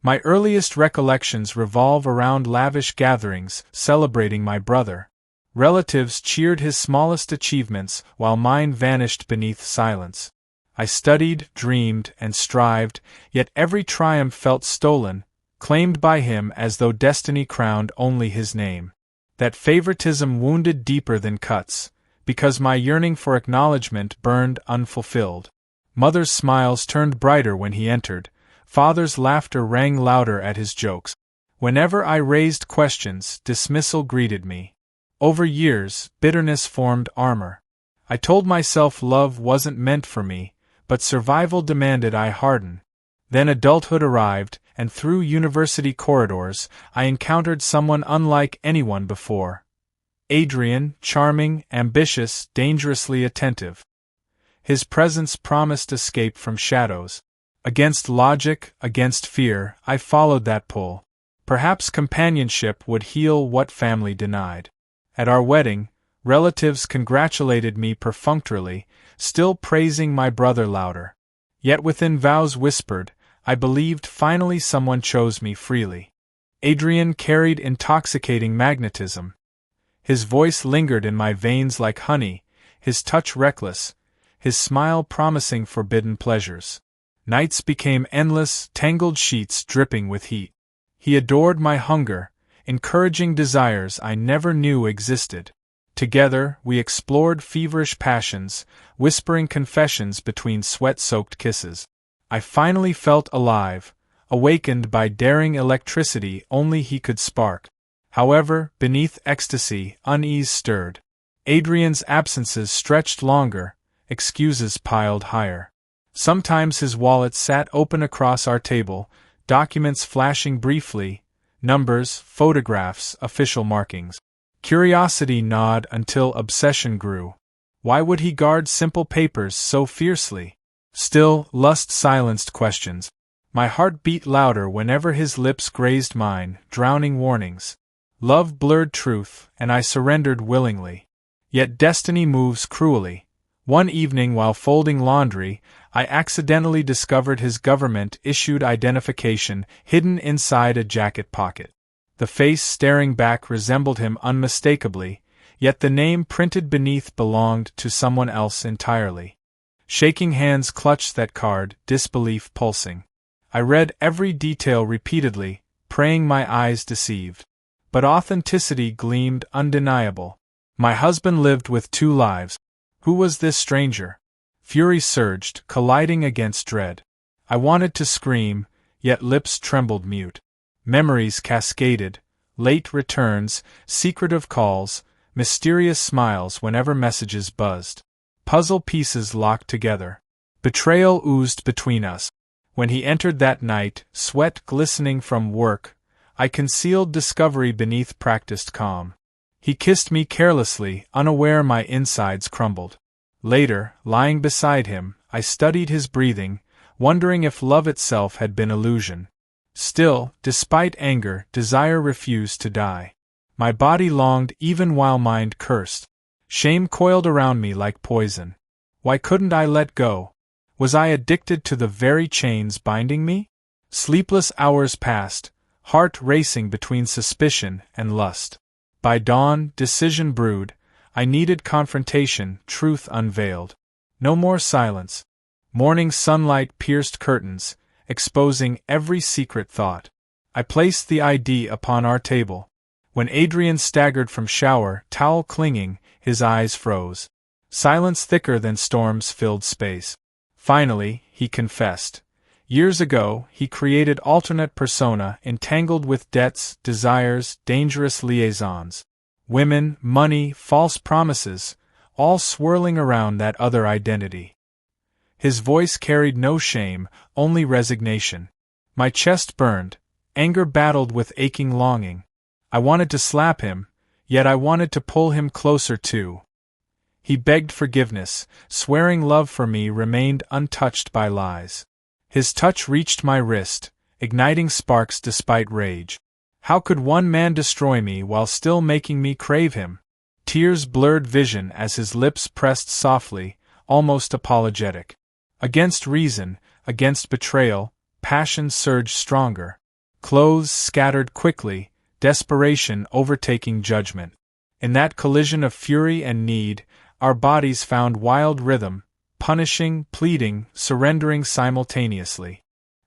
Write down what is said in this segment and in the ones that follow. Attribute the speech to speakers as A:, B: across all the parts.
A: My earliest recollections revolve around lavish gatherings celebrating my brother. Relatives cheered his smallest achievements while mine vanished beneath silence. I studied, dreamed, and strived, yet every triumph felt stolen, claimed by him as though destiny crowned only his name. That favoritism wounded deeper than cuts, because my yearning for acknowledgement burned unfulfilled. Mother's smiles turned brighter when he entered, father's laughter rang louder at his jokes. Whenever I raised questions, dismissal greeted me. Over years, bitterness formed armor. I told myself love wasn't meant for me, but survival demanded I harden. Then adulthood arrived, and through university corridors, I encountered someone unlike anyone before. Adrian, charming, ambitious, dangerously attentive. His presence promised escape from shadows. Against logic, against fear, I followed that pull. Perhaps companionship would heal what family denied. At our wedding, relatives congratulated me perfunctorily, still praising my brother louder. Yet within vows whispered, I believed finally someone chose me freely. Adrian carried intoxicating magnetism. His voice lingered in my veins like honey, his touch reckless, his smile promising forbidden pleasures. Nights became endless, tangled sheets dripping with heat. He adored my hunger, encouraging desires I never knew existed. Together, we explored feverish passions, whispering confessions between sweat-soaked kisses. I finally felt alive, awakened by daring electricity only he could spark. However, beneath ecstasy, unease stirred. Adrian's absences stretched longer, excuses piled higher. Sometimes his wallet sat open across our table, documents flashing briefly, numbers, photographs, official markings. Curiosity gnawed until obsession grew. Why would he guard simple papers so fiercely? Still, lust silenced questions. My heart beat louder whenever his lips grazed mine, drowning warnings. Love blurred truth, and I surrendered willingly. Yet destiny moves cruelly. One evening while folding laundry, I accidentally discovered his government-issued identification hidden inside a jacket pocket. The face staring back resembled him unmistakably, yet the name printed beneath belonged to someone else entirely. Shaking hands clutched that card, disbelief pulsing. I read every detail repeatedly, praying my eyes deceived. But authenticity gleamed undeniable. My husband lived with 2 lives. Who was this stranger? Fury surged, colliding against dread. I wanted to scream, yet lips trembled mute. Memories cascaded, late returns, secretive calls, mysterious smiles whenever messages buzzed. Puzzle pieces locked together. Betrayal oozed between us. When he entered that night, sweat glistening from work, I concealed discovery beneath practiced calm. He kissed me carelessly, unaware my insides crumbled. Later, lying beside him, I studied his breathing, wondering if love itself had been illusion. Still, despite anger, desire refused to die. My body longed even while mind cursed. Shame coiled around me like poison. Why couldn't I let go? Was I addicted to the very chains binding me? Sleepless hours passed, heart racing between suspicion and lust. By dawn, decision brewed. I needed confrontation, truth unveiled. No more silence. Morning sunlight pierced curtains, exposing every secret thought. I placed the ID upon our table. When Adrian staggered from shower, towel clinging, his eyes froze. Silence thicker than storms filled space. Finally, he confessed. Years ago, he created alternate persona entangled with debts, desires, dangerous liaisons. Women, money, false promises, all swirling around that other identity. His voice carried no shame, only resignation. My chest burned, anger battled with aching longing. I wanted to slap him, yet I wanted to pull him closer too. He begged forgiveness, swearing love for me remained untouched by lies. His touch reached my wrist, igniting sparks despite rage. How could one man destroy me while still making me crave him? Tears blurred vision as his lips pressed softly, almost apologetic. Against reason, against betrayal, passion surged stronger. clothes scattered quickly, desperation overtaking judgment. In that collision of fury and need, our bodies found wild rhythm, punishing, pleading, surrendering simultaneously.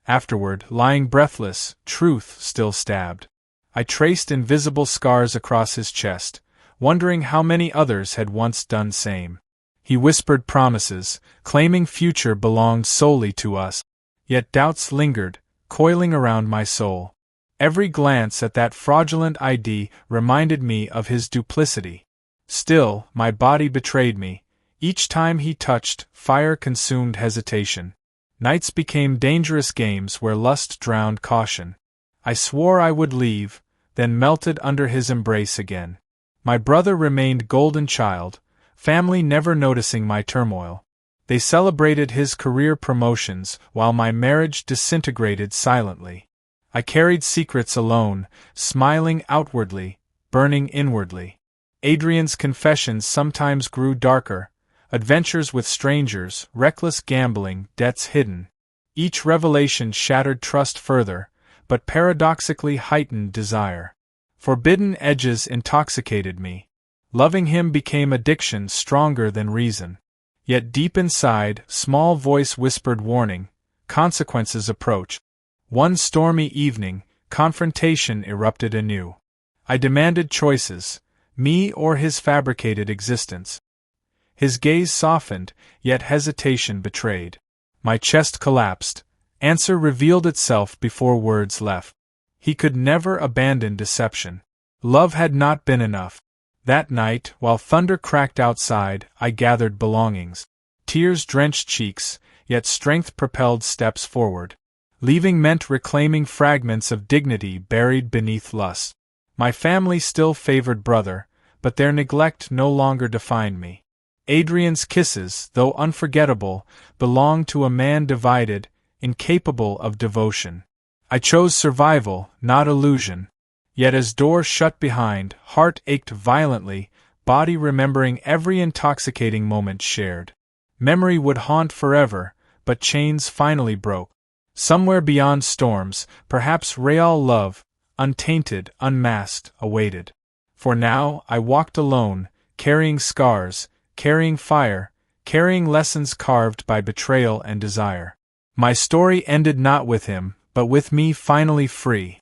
A: Afterward, lying breathless, truth still stabbed. I traced invisible scars across his chest, wondering how many others had once done same. He whispered promises, claiming future belonged solely to us. Yet doubts lingered, coiling around my soul. Every glance at that fraudulent ID reminded me of his duplicity. Still, my body betrayed me. Each time he touched, fire consumed hesitation. Nights became dangerous games where lust drowned caution. I swore I would leave, then melted under his embrace again. My brother remained golden child, family never noticing my turmoil. They celebrated his career promotions while my marriage disintegrated silently. I carried secrets alone, smiling outwardly, burning inwardly. Adrian's confessions sometimes grew darker, adventures with strangers, reckless gambling, debts hidden. Each revelation shattered trust further, but paradoxically heightened desire. Forbidden edges intoxicated me. Loving him became addiction stronger than reason. Yet deep inside, small voice whispered warning, consequences approach. One stormy evening, confrontation erupted anew. I demanded choices, me or his fabricated existence. His gaze softened, yet hesitation betrayed. My chest collapsed. Answer revealed itself before words left. He could never abandon deception. Love had not been enough. That night, while thunder cracked outside, I gathered belongings. Tears drenched cheeks, yet strength propelled steps forward. Leaving meant reclaiming fragments of dignity buried beneath lust. My family still favored brother, but their neglect no longer defined me. Adrian's kisses, though unforgettable, belonged to a man divided, incapable of devotion. I chose survival, not illusion. Yet as door shut behind, heart ached violently, body remembering every intoxicating moment shared. Memory would haunt forever, but chains finally broke. Somewhere beyond storms, perhaps real love, untainted, unmasked, awaited. For now, I walked alone, carrying scars, carrying fire, carrying lessons carved by betrayal and desire. My story ended not with him, but with me finally free.